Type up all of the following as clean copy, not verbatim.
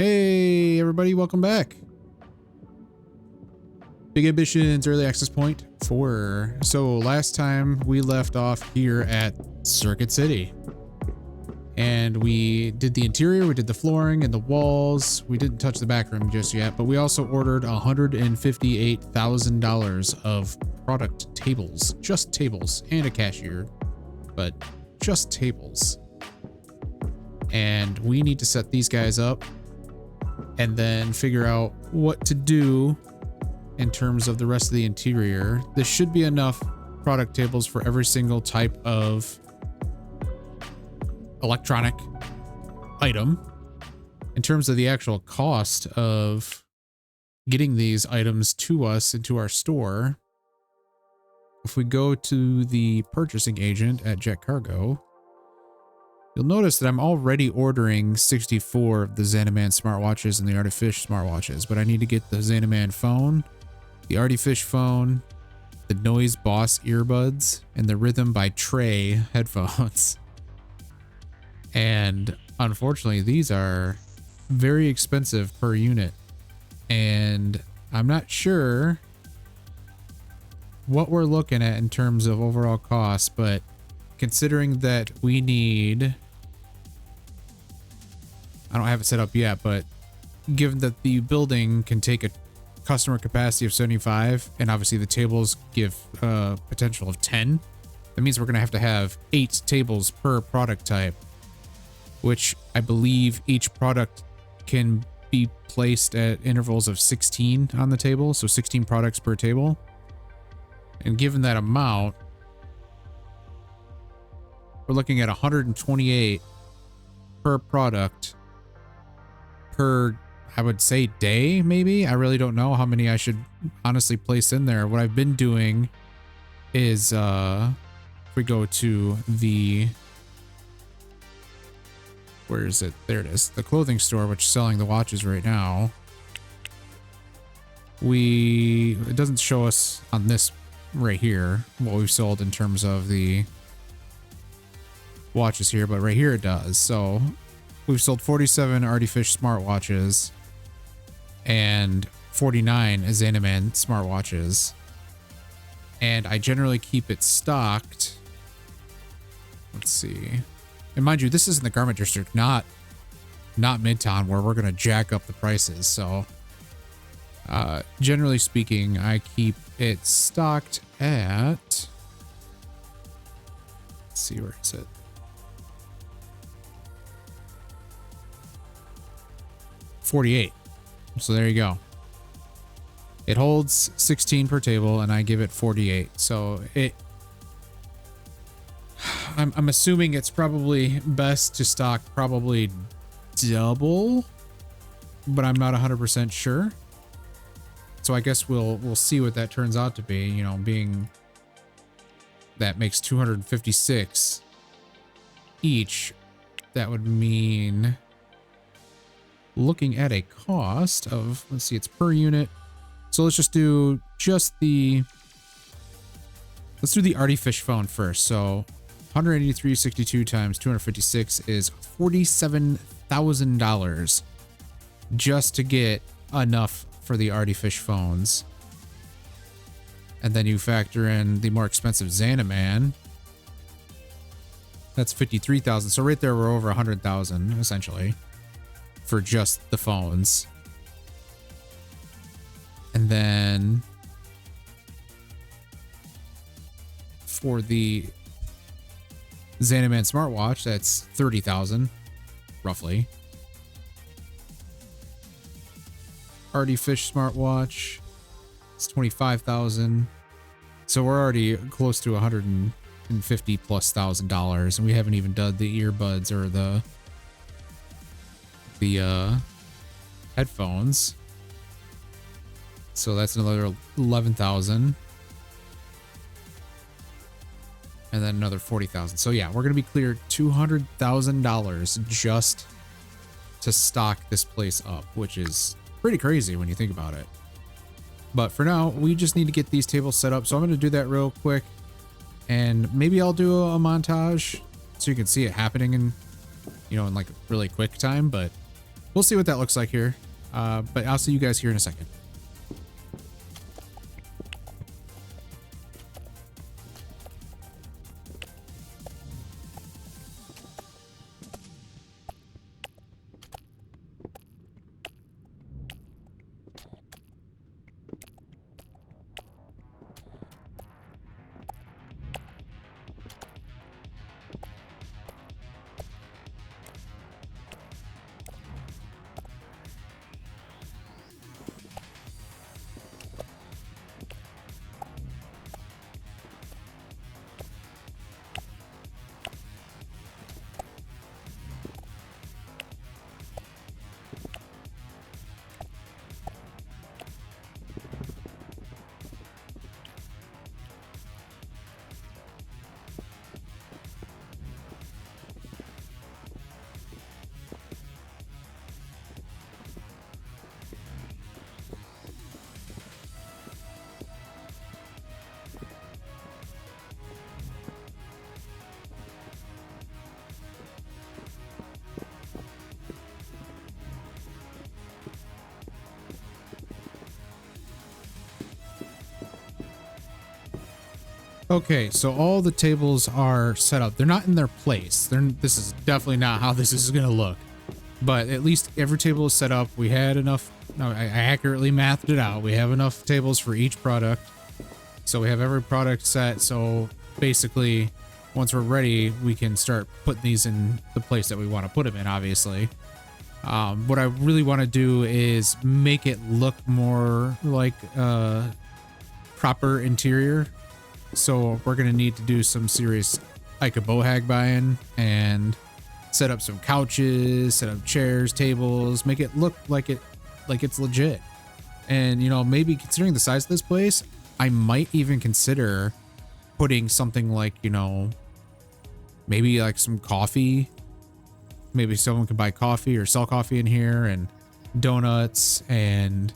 Hey everybody, welcome back. Big Ambitions Early Access Point 4. So last time we left off here at Circuit City. And we did the interior, we did the flooring and the walls. We didn't touch the back room just yet, but we also ordered $158,000 of product tables. Just tables and a cashier, but just tables. And we need to set these guys up and then figure out what to do in terms of the rest of the interior. This should be enough product tables for every single type of electronic item. In terms of the actual cost of getting these items to us into our store, if we go to the purchasing agent at Jet Cargo, you'll notice that I'm already ordering 64 of the Xanaman smartwatches and the Artifish smartwatches, but I need to get the Xanaman phone, the Artifish phone, the Noise Boss earbuds, and the Rhythm by Trey headphones. And unfortunately, these are very expensive per unit. And I'm not sure what we're looking at in terms of overall cost, but considering that we need, I don't have it set up yet, but given that the building can take a customer capacity of 75, and obviously the tables give a potential of 10, that means we're going to have 8 tables per product type, which I believe each product can be placed at intervals of 16 on the table, so 16 products per table. And given that amount, we're looking at 128 per product per, I would say, day, maybe. I really don't know how many I should honestly place in there. What I've been doing is, if we go to the, where is it? There it is. The clothing store, which is selling the watches right now. It doesn't show us on this right here what we've sold in terms of the watches here, but right here it does. So we've sold 47 Artifish smartwatches and 49 Xanaman smartwatches, and I generally keep it stocked. Let's see, and mind you, this is in the garment district, not Midtown, where we're gonna jack up the prices. So generally speaking, I keep it stocked at, let's see, where is it? 48. So there you go. It holds 16 per table and I give it 48. So I'm assuming it's probably best to stock probably double, but I'm not 100% sure. So I guess we'll see what that turns out to be, you know, being that makes 256 each. That would mean, looking at a cost of, let's see, it's per unit. So let's just do let's do the Artifish phone first. So 183.62 times 256 is $47,000 just to get enough for the Artifish phones. And then you factor in the more expensive Xanaman. That's 53,000. So right there, we're over 100,000 essentially for just the phones. And then for the Xanaman smartwatch, that's 30,000 roughly. Artifish smartwatch, it's 25,000. So we're already close to $150,000+, and we haven't even done the earbuds or the headphones. So that's another 11,000. And then another 40,000. So yeah, we're going to be clear $200,000 just to stock this place up, which is pretty crazy when you think about it. But for now, we just need to get these tables set up. So I'm going to do that real quick, and maybe I'll do a montage so you can see it happening in, you know, in like really quick time. But we'll see what that looks like here. But I'll see you guys here in a second. Okay, so all the tables are set up. They're not in their place. This is definitely not how this is going to look. But at least every table is set up. We had enough. No, I accurately mathed it out. We have enough tables for each product. So we have every product set. So basically, once we're ready, we can start putting these in the place that we want to put them in, obviously. What I really want to do is make it look more like a proper interior. So we're going to need to do some serious Ica buying and set up some couches, set up chairs, tables, make it look like it's legit. And, you know, maybe considering the size of this place, I might even consider putting something like, you know, maybe like some coffee. Maybe someone can buy coffee or sell coffee in here, and donuts, and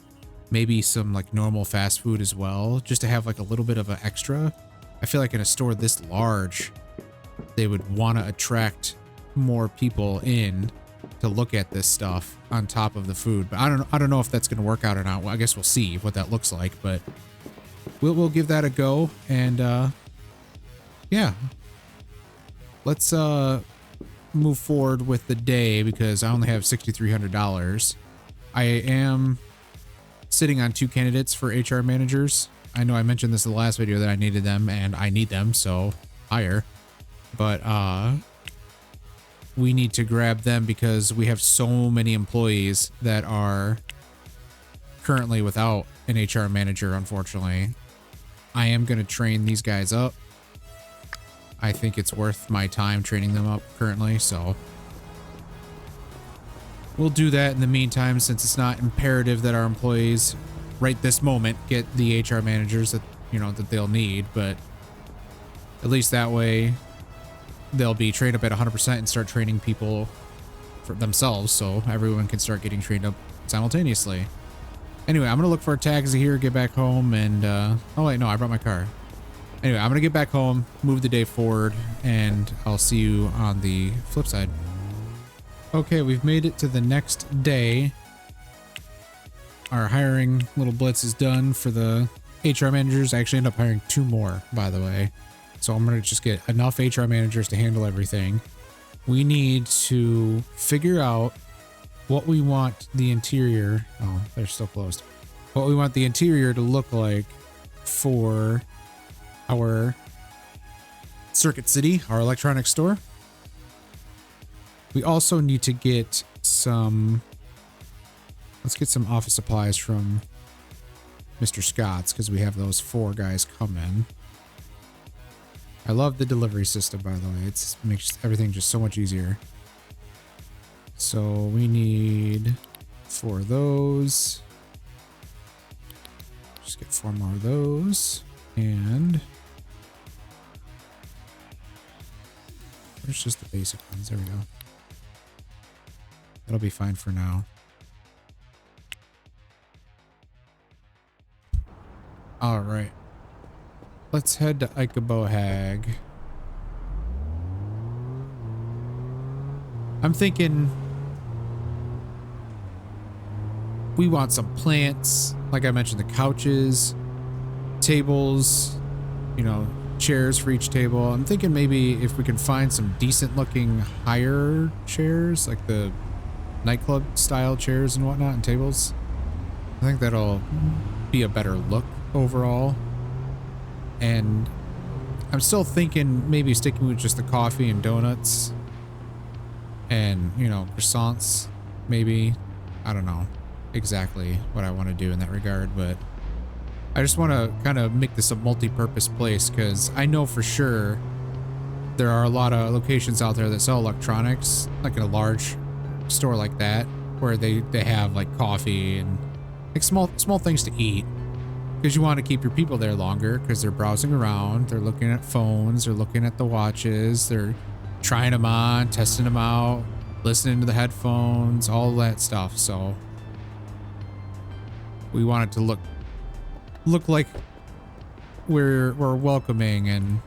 maybe some like normal fast food as well, just to have like a little bit of an extra. I feel like in a store this large, they would want to attract more people in to look at this stuff on top of the food. But I don't know if that's going to work out or not. Well, I guess we'll see what that looks like, but we'll give that a go. And yeah, let's move forward with the day because I only have $6,300. I am sitting on 2 candidates for HR managers. I know I mentioned this in the last video that I needed them, and I need them, so hire. But we need to grab them because we have so many employees that are currently without an HR manager, unfortunately. I am going to train these guys up. I think it's worth my time training them up currently, so we'll do that in the meantime, since it's not imperative that our employees right this moment get the HR managers that, you know, that they'll need, but at least that way they'll be trained up at 100% and start training people for themselves, so everyone can start getting trained up simultaneously. Anyway, I'm gonna look for a taxi here, get back home, and oh wait, no, I brought my car. Anyway, I'm gonna get back home, move the day forward, and I'll see you on the flip side. Okay, we've made it to the next day. Our hiring little blitz is done for the HR managers. I actually end up hiring 2 more, by the way. So I'm going to just get enough HR managers to handle everything. We need to figure out what we want the interior. Oh, they're still closed. What we want the interior to look like for our Circuit City, our electronics store. We also need to get some... Let's get some office supplies from Mr. Scott's because we have those 4 guys coming. I love the delivery system, by the way. It makes everything just so much easier. So we need 4 of those. Just get 4 more of those. And there's just the basic ones. There we go. That'll be fine for now. All right, let's head to Ica. I'm thinking we want some plants. Like I mentioned, the couches, tables, you know, chairs for each table. I'm thinking maybe if we can find some decent looking higher chairs, like the nightclub style chairs and whatnot and tables. I think that'll be a better look overall. And I'm still thinking maybe sticking with just the coffee and donuts and, you know, croissants, maybe. I don't know exactly what I want to do in that regard, but I just want to kind of make this a multi-purpose place because I know for sure there are a lot of locations out there that sell electronics, like in a large store like that, where they have like coffee and like small things to eat, because you want to keep your people there longer because they're browsing around, they're looking at phones, they're looking at the watches, they're trying them on, testing them out, listening to the headphones, all that stuff. So we want it to look like we're welcoming and,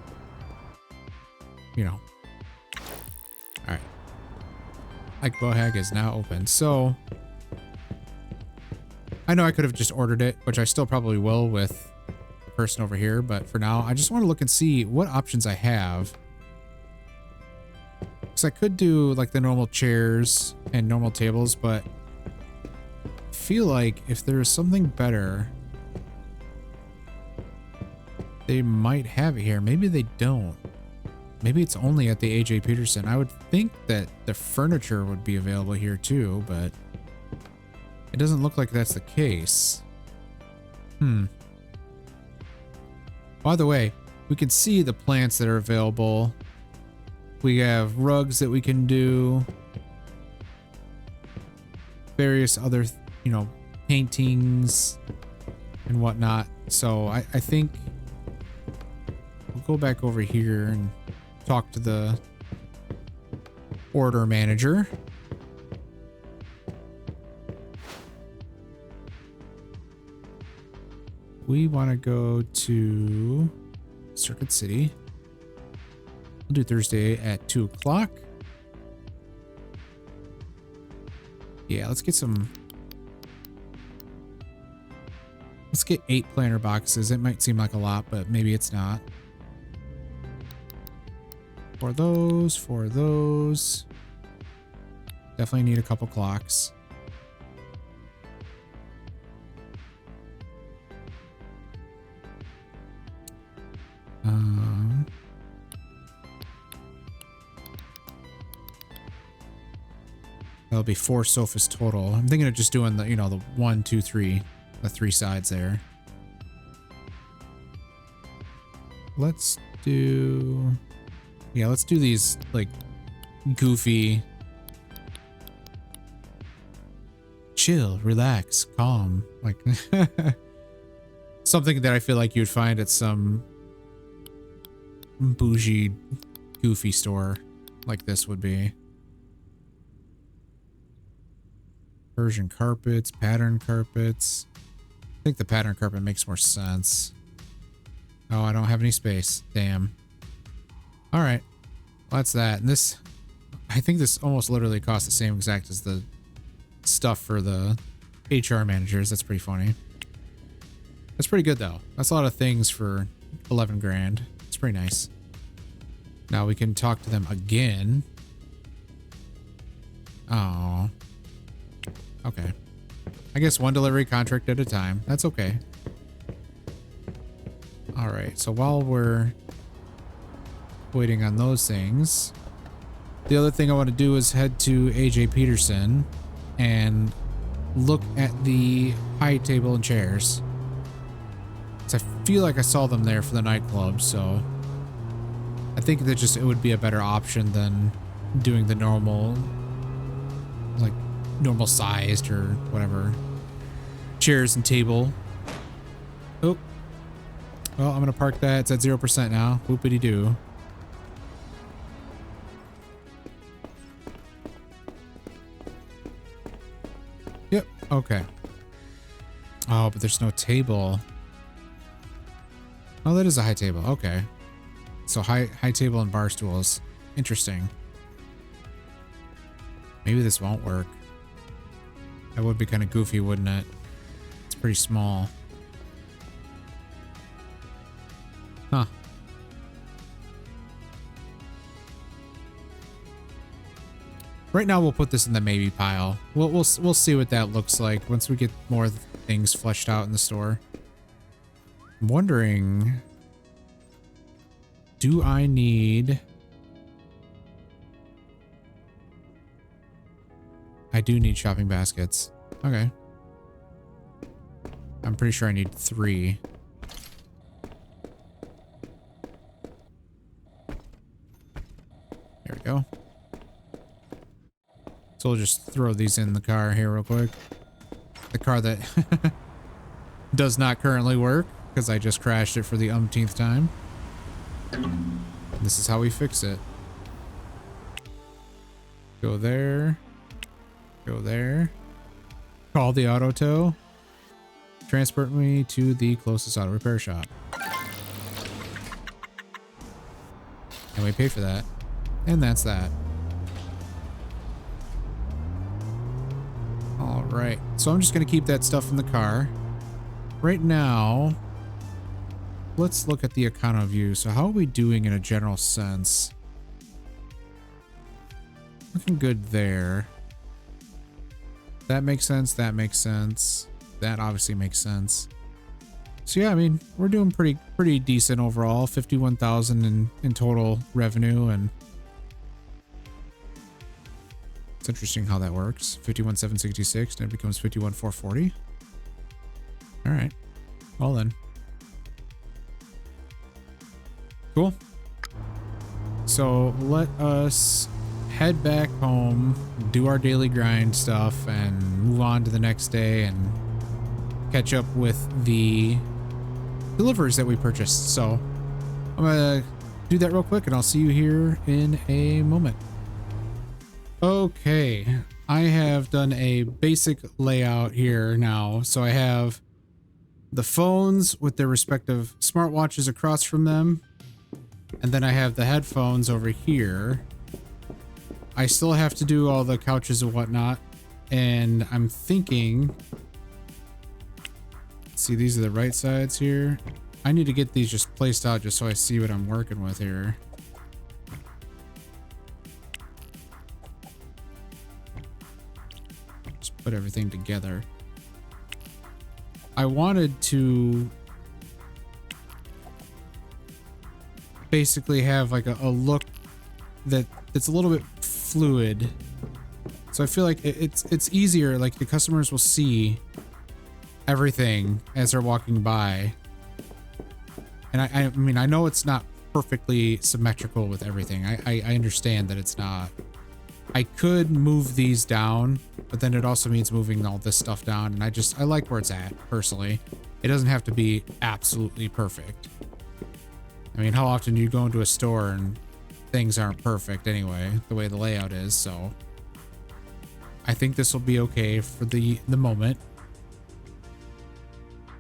you know. All right. Like Bohag is now open. So I know I could have just ordered it, which I still probably will with the person over here, but for now I just want to look and see what options I have. Because I could do like the normal chairs and normal tables, but I feel like if there's something better, they might have it here. Maybe they don't. Maybe it's only at the AJ Peterson. I would think that the furniture would be available here too, but it doesn't look like that's the case. By the way, we can see the plants that are available. We have rugs that we can do. Various other, you know, paintings and whatnot. So I think we'll go back over here and talk to the order manager. We want to go to Circuit City. We'll do Thursday at 2 o'clock. Yeah, let's get some. Let's get 8 planter boxes. It might seem like a lot, but maybe it's not. For those. Definitely need a couple clocks. That'll be 4 sofas total. I'm thinking of just doing the, you know, the 1, 2, 3, the 3 sides there. Let's do, yeah, let's do these like goofy, chill, relax, calm, like something that I feel like you'd find at some bougie, goofy store like this would be. Persian carpets, pattern carpets. I think the pattern carpet makes more sense. Oh, I don't have any space. Damn. All right. Well, that's that. And this, I think this almost literally costs the same exact as the stuff for the HR managers. That's pretty funny. That's pretty good though. That's a lot of things for 11 grand. It's pretty nice. Now we can talk to them again. Oh. Okay. I guess 1 delivery contract at a time. That's okay. All right. So while we're waiting on those things, the other thing I want to do is head to AJ Peterson and look at the high table and chairs. 'Cause I feel like I saw them there for the nightclub, so I think that just it would be a better option than doing the normal, like normal sized or whatever chairs and table. Oh, well, I'm gonna park that. It's at 0% now. Whoopity doo. Yep. Okay. Oh, but there's no table. Oh, that is a high table. Okay. So high table and bar stools. Interesting. Maybe this won't work. That would be kind of goofy, wouldn't it? It's pretty small. Huh. Right now, we'll put this in the maybe pile. We'll see what that looks like once we get more things fleshed out in the store. I'm wondering, do I need... I do need shopping baskets. Okay. I'm pretty sure I need 3. There we go. So we'll just throw these in the car here real quick. The car that does not currently work because I just crashed it for the umpteenth time. This is how we fix it. Go there. Go there. Call the auto tow. Transport me to the closest auto repair shop. And we pay for that. And that's that. All right. So I'm just going to keep that stuff in the car. Right now, let's look at the econo view. So how are we doing in a general sense? Looking good there. That makes sense. That makes sense. That obviously makes sense. So yeah, I mean, we're doing pretty decent overall. 51,000 in total revenue, and it's interesting how that works. 51,766, and it becomes 51,440. All right. Well then. Cool. So let us head back home, do our daily grind stuff, and move on to the next day and catch up with the deliveries that we purchased. So I'm gonna do that real quick and I'll see you here in a moment. Okay, I have done a basic layout here now. So I have the phones with their respective smartwatches across from them, and then I have the headphones over here. I still have to do all the couches and whatnot, and I'm thinking, see, these are the right sides here. I need to get these just placed out just so I see what I'm working with here. Just put everything together. I wanted to basically have like a look that's a little bit fluid, so I feel like it's easier, like the customers will see everything as they're walking by. And I mean, I know it's not perfectly symmetrical with everything. I understand that it's not. I could move these down, but then it also means moving all this stuff down, and I like where it's at personally. It doesn't have to be absolutely perfect. I mean, how often do you go into a store and things aren't perfect anyway, the way the layout is? So I think this will be okay for the moment.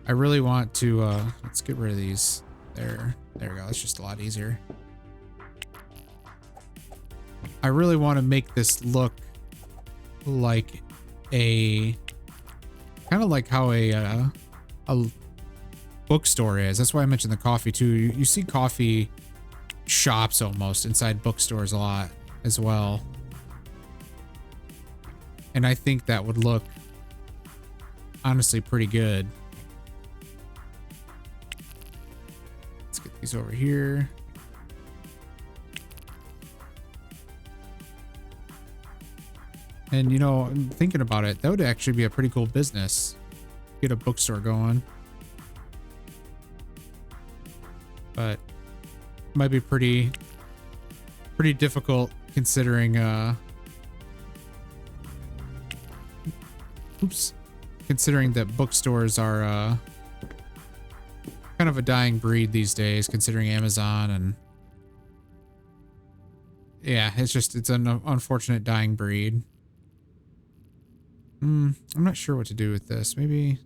I really want to let's get rid of these. There we go. That's just a lot easier. I really want to make this look like a kind of like how a bookstore is. That's why I mentioned the coffee too. You see coffee shops almost inside bookstores a lot as well, and I think that would look honestly pretty good. Let's get these over here. And you know, I'm thinking about it, that would actually be a pretty cool business. Get a bookstore going. But it might be pretty difficult considering considering that bookstores are kind of a dying breed these days, considering Amazon, and yeah, it's an unfortunate dying breed. I'm not sure what to do with this. Maybe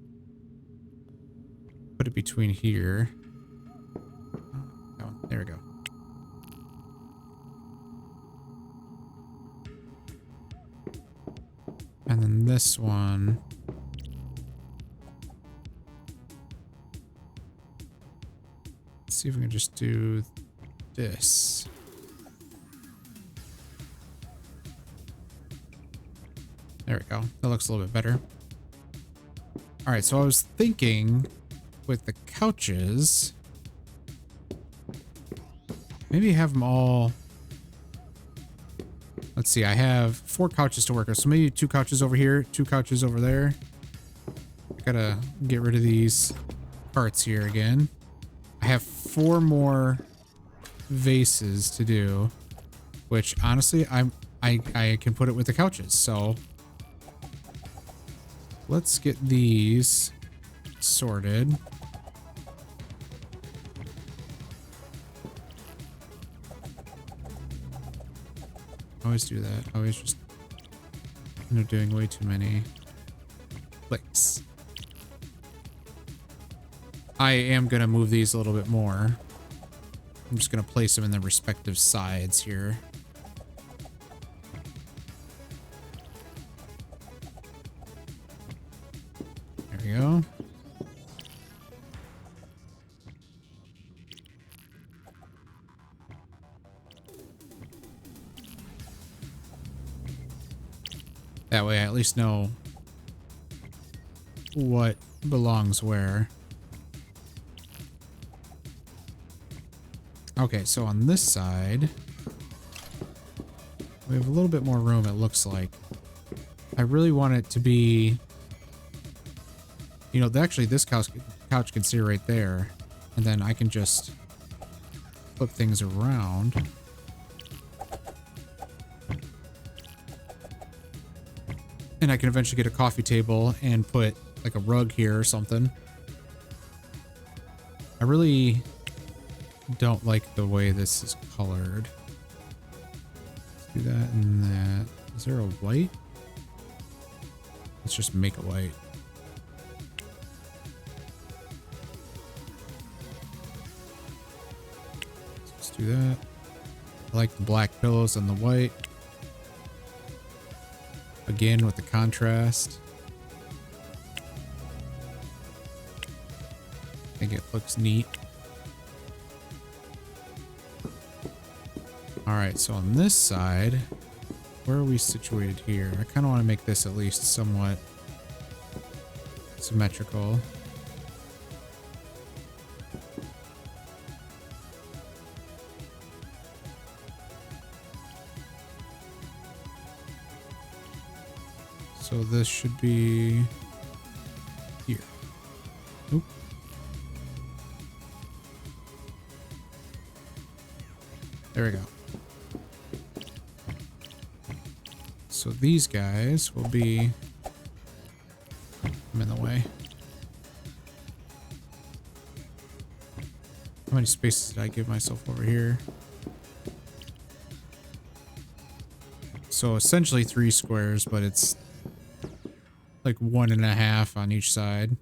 put it between here. Oh, there we go. And then this one. Let's see if we can just do this. There we go. That looks a little bit better. All right, so I was thinking with the couches, maybe have them all. Let's see, I have 4 couches to work with, so maybe 2 couches over here, 2 couches over there. I gotta get rid of these carts here again. I have 4 more vases to do, which honestly, I can put it with the couches, so let's get these sorted. I always do that. I always just end up doing way too many clicks. I am going to move these a little bit more. I'm just going to place them in their respective sides here. There we go. That way I at least know what belongs where. Okay, so on this side, we have a little bit more room, it looks like. I really want it to be, you know, actually this couch can sit right there, and then I can just flip things around. And I can eventually get a coffee table and put like a rug here or something. I really don't like the way this is colored. Let's do that and that. Is there a white? Let's just make a white. Let's do that. I like the black pillows and the white. Again with the contrast. I think it looks neat. Alright, so on this side, where are we situated here? I kind of want to make this at least somewhat symmetrical. So this should be here. Oop. There we go. So these guys will be... I'm in the way. How many spaces did I give myself over here? So essentially 3 squares, but it's like 1.5 on each side.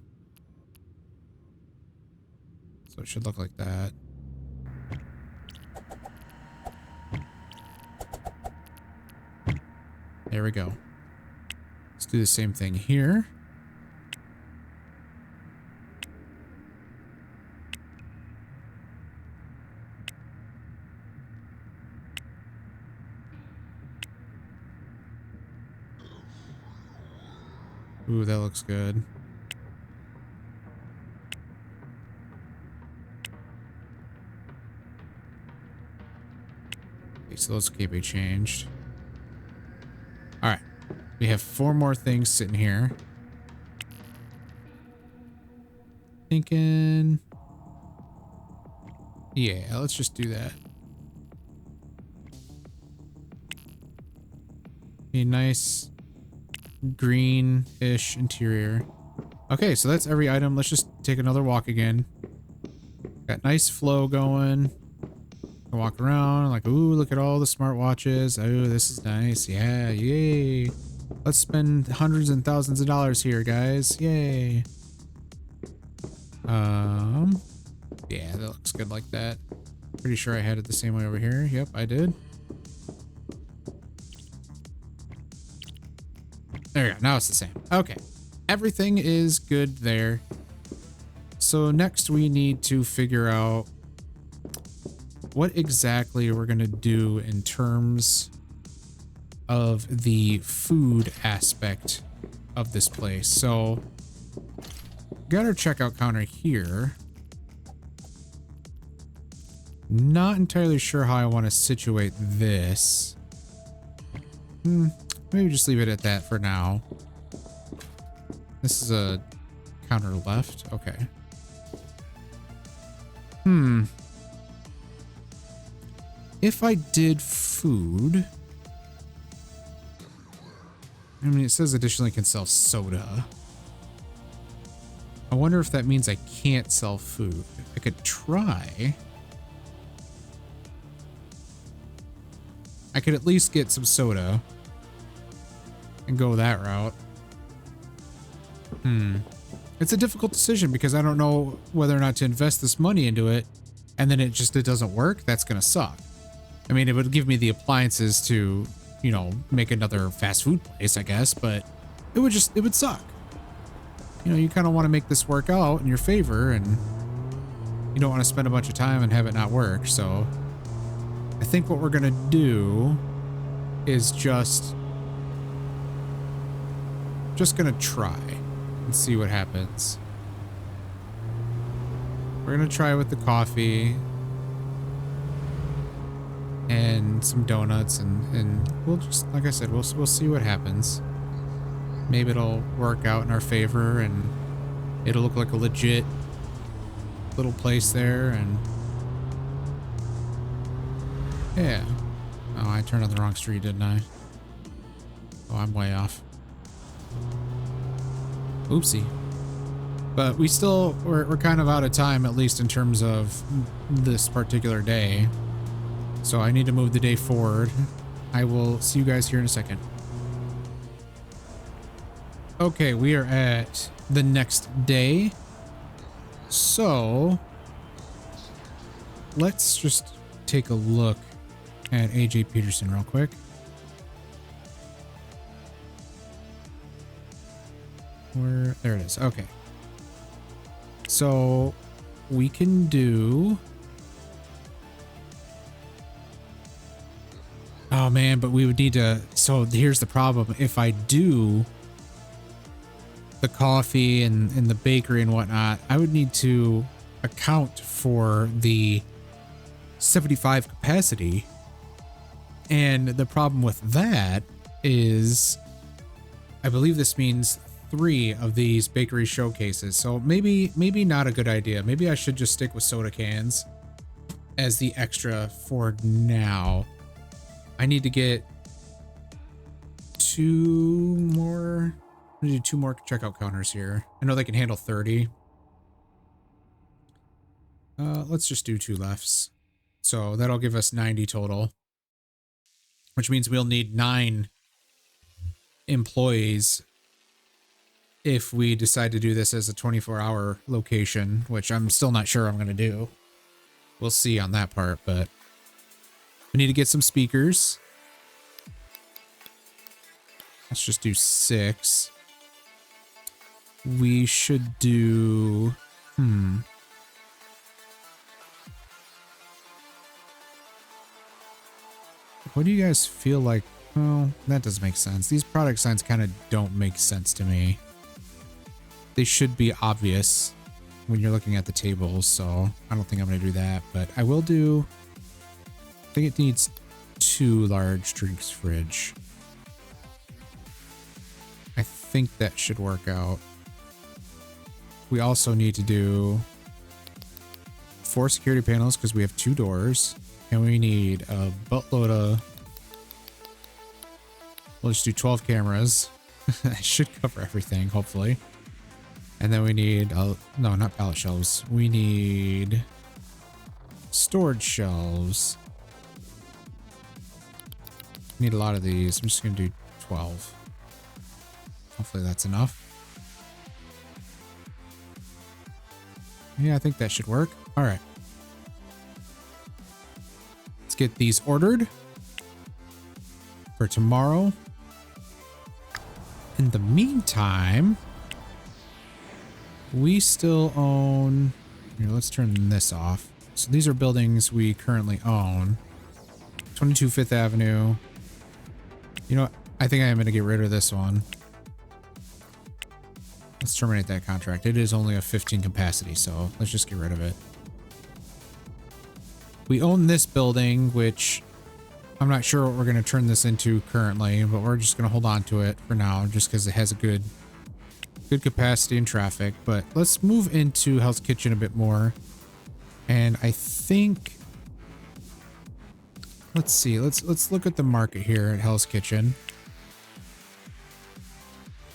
So it should look like that. There we go. Let's do the same thing here. Ooh, that looks good. Okay, so those can't be changed. All right, we have 4 more things sitting here. Thinking, yeah, let's just do that. A nice green-ish interior. Okay, so that's every item. Let's just take another walk again. Got nice flow going. I walk around like, ooh, look at all the smartwatches. Oh, this is nice. Yeah, yay. Let's spend hundreds and thousands of dollars here, guys. Yay. Yeah, that looks good like that. Pretty sure I had it the same way over here. Yep, I did. There you go. Now it's the same. Okay. Everything is good there. So next we need to figure out what exactly we're going to do in terms of the food aspect of this place. So got our checkout counter here. Not entirely sure how I want to situate this. Maybe just leave it at that for now. This is a counter left. Okay. If I did food, I mean, it says additionally can sell soda. I wonder if that means I can't sell food. I could try. I could at least get some soda and go that route. It's a difficult decision because I don't know whether or not to invest this money into it, and then it doesn't work. That's gonna suck. I mean, it would give me the appliances to, you know, make another fast food place, I guess, but it would suck. You know, you kind of want to make this work out in your favor, and you don't want to spend a bunch of time and have it not work. So I think what we're gonna do is just gonna try and see what happens. We're gonna try with the coffee and some donuts, and we'll just, like I said, we'll see what happens. Maybe it'll work out in our favor and it'll look like a legit little place there. And yeah. Oh, I turned on the wrong street, didn't I? Oh, I'm way off. Oopsie. But we're kind of out of time, at least in terms of this particular day. So I need to move the day forward. I will see you guys here in a second. Okay, we are at the next day. So let's just take a look at AJ Peterson real quick. There it is. Okay. So we can do... Oh man, but we would need to... So here's the problem. If I do the coffee and the bakery and whatnot, I would need to account for the 75 capacity. And the problem with that is, I believe this means 3 of these bakery showcases. So maybe not a good idea. Maybe I should just stick with soda cans as the extra for now. I need to get 2 more. I'm gonna do 2 more checkout counters here. I know they can handle 30. Let's just do 2 lefts. So that'll give us 90 total, which means we'll need 9 employees if we decide to do this as a 24-hour location, which I'm still not sure I'm going to do. We'll see on that part, but we need to get some speakers. Let's just do 6. We should do... What do you guys feel like? Oh, that doesn't make sense. These product signs kind of don't make sense to me. They should be obvious when you're looking at the tables, so I don't think I'm going to do that, but I will do... I think it needs 2 large drinks fridge. I think that should work out. We also need to do 4 security panels because we have 2 doors. And we need a buttload of... We'll just do 12 cameras. That should cover everything, hopefully. And then we need... no, not pallet shelves. We need storage shelves. Need a lot of these. I'm just going to do 12. Hopefully that's enough. Yeah, I think that should work. All right. Let's get these ordered for tomorrow. In the meantime, we still own... Here, let's turn this off. So these are buildings we currently own. 22 5th Avenue. You know what? I think I am going to get rid of this one. Let's terminate that contract. It is only a 15 capacity, so let's just get rid of it. We own this building, which I'm not sure what we're going to turn this into currently, but we're just going to hold on to it for now just because it has a good capacity and traffic. But let's move into Hell's Kitchen a bit more. And I think, let's see, let's look at the market here at Hell's Kitchen.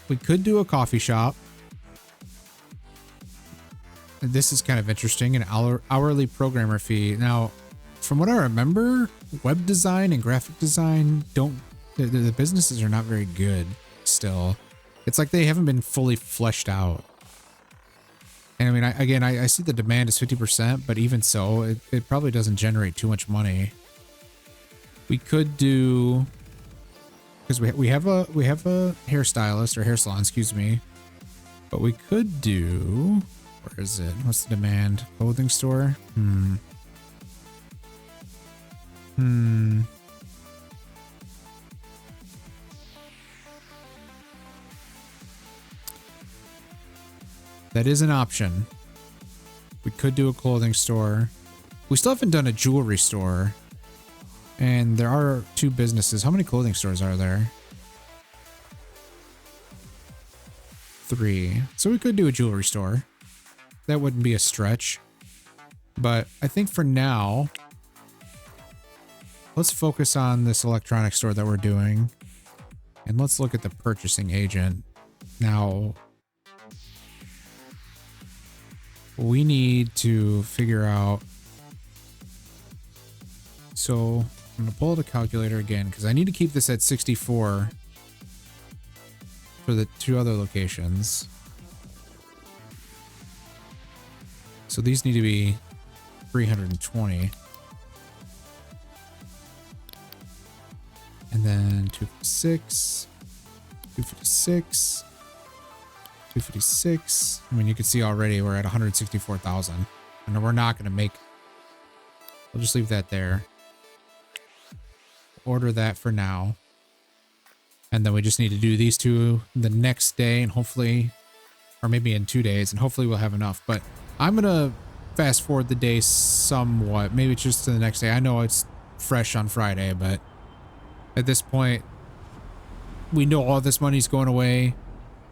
We could do a coffee shop. This is kind of interesting, an hourly programmer fee. Now, from what I remember, web design and graphic design the businesses are not very good still. It's like they haven't been fully fleshed out. And I mean, I see the demand is 50%, but even so, it probably doesn't generate too much money. We could do, because we have a hairstylist or hair salon, excuse me. But we could do, where is it? What's the demand? Clothing store? That is an option. We could do a clothing store. We still haven't done a jewelry store. And there are 2 businesses. How many clothing stores are there? 3. So we could do a jewelry store. That wouldn't be a stretch. But I think for now, let's focus on this electronic store that we're doing. And let's look at the purchasing agent. Now, we need to figure out. So I'm going to pull the calculator again because I need to keep this at 64 for the 2 other locations. So these need to be 320. And then 256, 256, 256. I mean, you can see already we're at 164,000. And we're not going to make... We'll just leave that there. Order that for now. And then we just need to do these 2 the next day and hopefully, or maybe in 2 days, and hopefully we'll have enough. But I'm going to fast forward the day somewhat. Maybe just to the next day. I know it's fresh on Friday, but at this point, we know all this money's going away.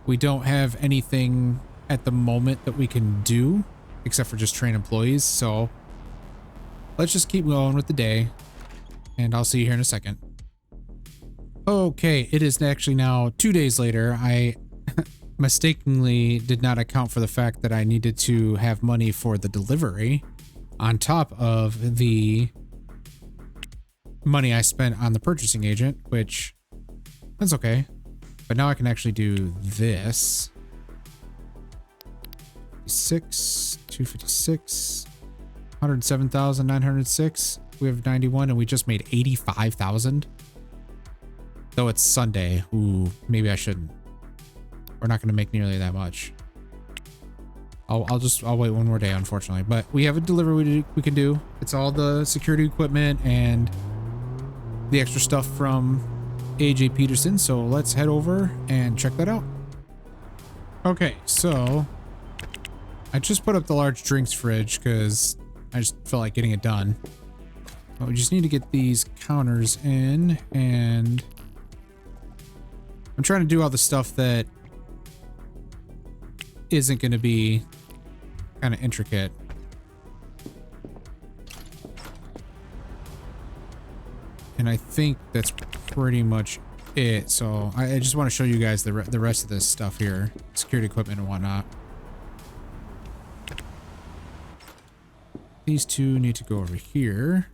We don't have anything at the moment that we can do except for just train employees. So let's just keep going with the day and I'll see you here in a second. Okay, it is actually now 2 days later. I mistakenly did not account for the fact that I needed to have money for the delivery on top of the money I spent on the purchasing agent, which that's okay. But now I can actually do this. 256, 107,906. We have 91 and we just made 85,000. Though it's Sunday. Ooh, maybe I shouldn't. We're not going to make nearly that much. I'll wait one more day, unfortunately. But we have a delivery we can do. It's all the security equipment and the extra stuff from AJ Peterson. So let's head over and check that out. Okay, so I just put up the large drinks fridge because I just felt like getting it done. But we just need to get these counters in, and I'm trying to do all the stuff that isn't going to be kind of intricate. And I think that's pretty much it. So I just want to show you guys the rest of this stuff here, security equipment and whatnot. These 2 need to go over here.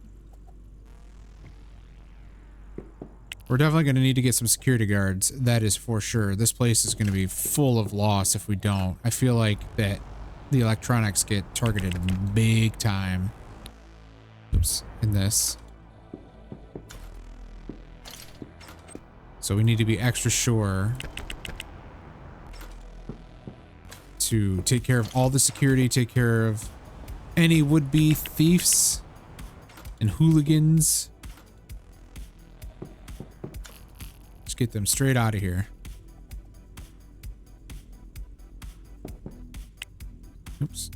We're definitely going to need to get some security guards. That is for sure. This place is going to be full of loss if we don't. I feel like that the electronics get targeted big time. Oops, in this. So we need to be extra sure to take care of all the security, take care of any would-be thieves and hooligans. Just get them straight out of here. Oops.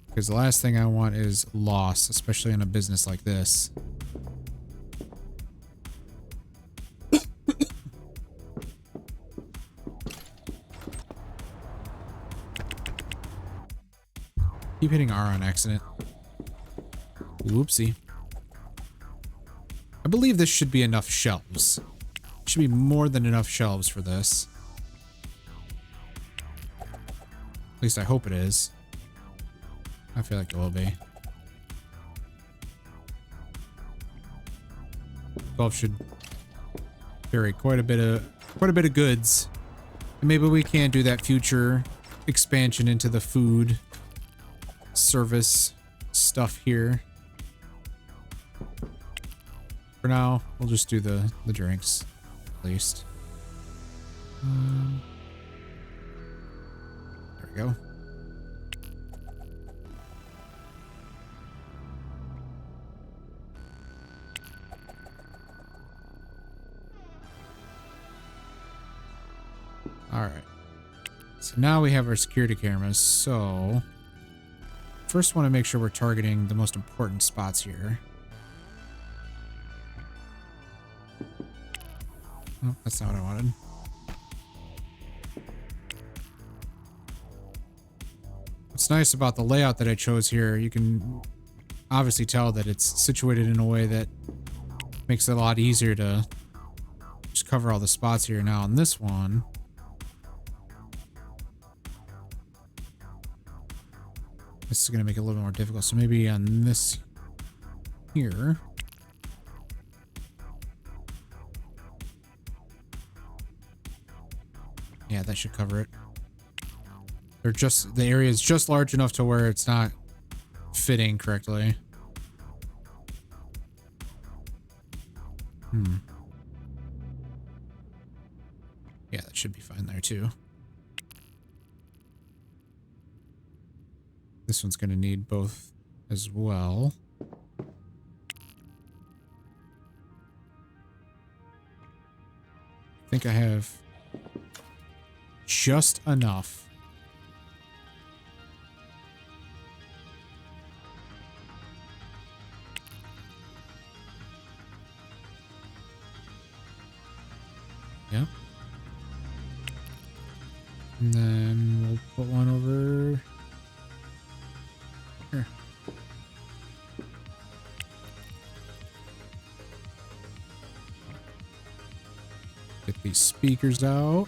Because the last thing I want is loss, especially in a business like this. Keep hitting R on accident. Whoopsie. I believe this should be enough shelves. Should be more than enough shelves for this. At least I hope it is. I feel like it will be. 12 should carry quite a bit of goods. And maybe we can do that future expansion into the food service stuff here. For now, we'll just do the drinks, at least. There we go. All right. So now we have our security cameras. So first want to make sure we're targeting the most important spots here. Oh, that's not what I wanted. What's nice about the layout that I chose here, you can obviously tell that it's situated in a way that makes it a lot easier to just cover all the spots here. Now on this one, this is going to make it a little bit more difficult. So maybe on this here. Yeah, that should cover it. They're just, the area is just large enough to where it's not fitting correctly. Yeah, that should be fine there too. This one's going to need both as well. I think I have just enough. Yep. And then we'll put one over here. Get these speakers out.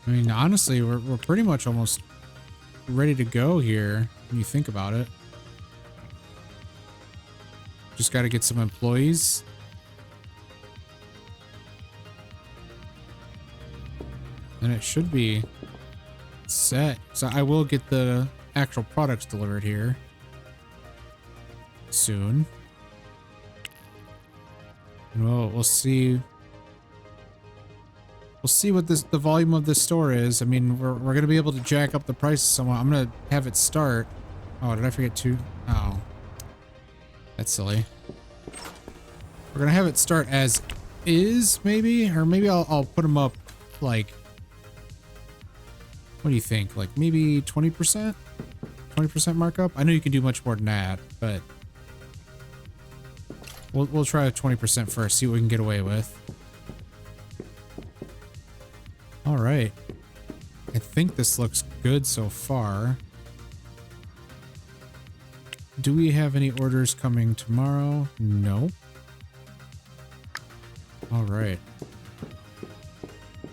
I mean, honestly, we're pretty much almost ready to go here when you think about it. Just got to get some employees. And it should be set. So I will get the actual products delivered here soon. And we'll see. We'll see what the volume of this store is. I mean, we're going to be able to jack up the prices somewhat. I'm going to have it start. Oh, did I forget to? Oh, that's silly. We're going to have it start as is, maybe? Or maybe I'll put them up, like, what do you think? Like, maybe 20%? 20% markup? I know you can do much more than that, but we'll try 20% first, see what we can get away with. All right. I think this looks good so far. Do we have any orders coming tomorrow? No. All right.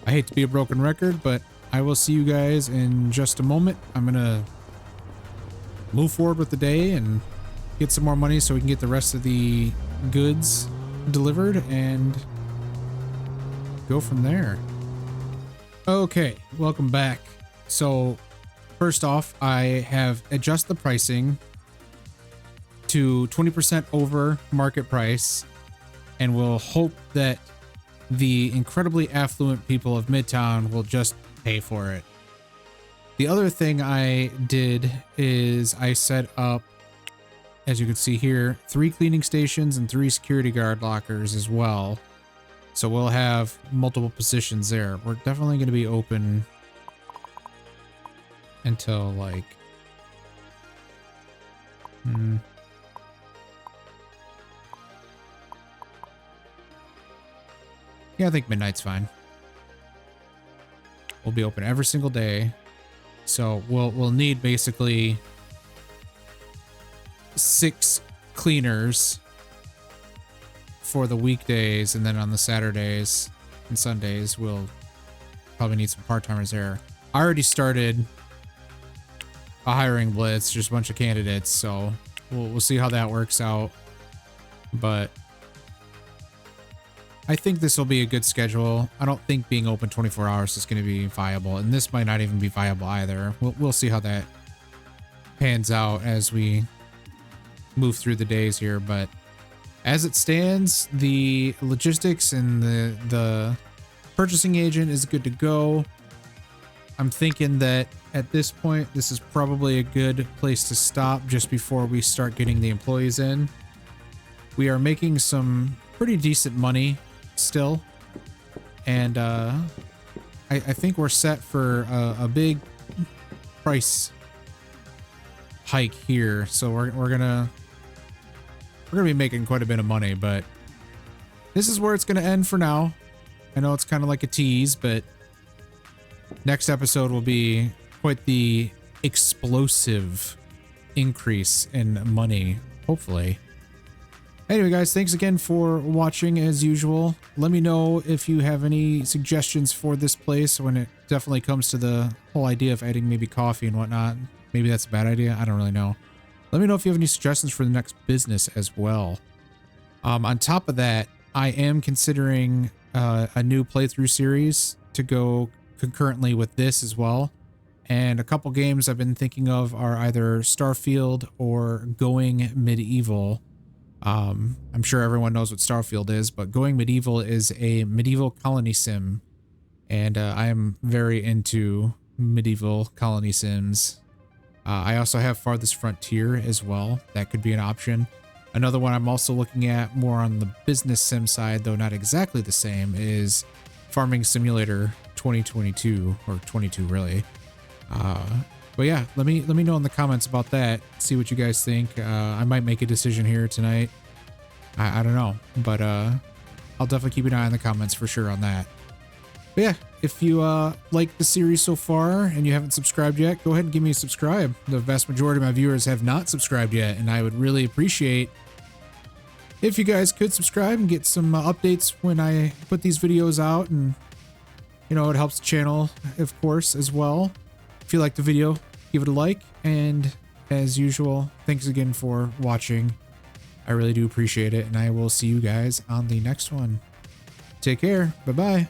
I hate to be a broken record, but I will see you guys in just a moment. I'm going to move forward with the day and get some more money so we can get the rest of the goods delivered and go from there. Okay, welcome back. So first off, I have adjusted the pricing to 20% over market price. and we'll hope that the incredibly affluent people of Midtown will just pay for it. The other thing I did is I set up, as you can see here, 3 cleaning stations and 3 security guard lockers as well. So we'll have multiple positions there. We're definitely going to be open until like... Yeah, I think midnight's fine. We'll be open every single day. So we'll need basically 6 cleaners for the weekdays, and then on the Saturdays and Sundays we'll probably need some part-timers there. I already started a hiring blitz, just a bunch of candidates, so we'll see how that works out. But I think this will be a good schedule. I don't think being open 24 hours is going to be viable, and this might not even be viable either. We'll see how that pans out as we move through the days here, but as it stands, the logistics and the purchasing agent is good to go. I'm thinking that at this point, this is probably a good place to stop just before we start getting the employees in. We are making some pretty decent money still, and I think we're set for a big price hike here. So we're gonna be making quite a bit of money, but this is where it's gonna end for now. I know it's kind of like a tease, but next episode will be quite the explosive increase in money, hopefully. Anyway, guys, thanks again for watching as usual. Let me know if you have any suggestions for this place when it definitely comes to the whole idea of adding maybe coffee and whatnot. Maybe that's a bad idea. I don't really know. Let me know if you have any suggestions for the next business as well. On top of that, I am considering a new playthrough series to go concurrently with this as well. And a couple games I've been thinking of are either Starfield or Going Medieval. I'm sure everyone knows what Starfield is, but Going Medieval is a medieval colony sim, and I am very into medieval colony sims. I also have Farthest Frontier as well. That could be an option. Another one I'm also looking at more on the business sim side, though not exactly the same, is Farming Simulator 2022, or 22 really. But yeah, let me know in the comments about that. See what you guys think. I might make a decision here tonight. I don't know, but I'll definitely keep an eye on the comments for sure on that. But yeah, if you like the series so far and you haven't subscribed yet, go ahead and give me a subscribe. The vast majority of my viewers have not subscribed yet, and I would really appreciate if you guys could subscribe and get some updates when I put these videos out, and you know, it helps the channel, of course, as well. If you liked the video, give it a like, and as usual, thanks again for watching. I really do appreciate it, and I will see you guys on the next one. Take care. Bye-bye.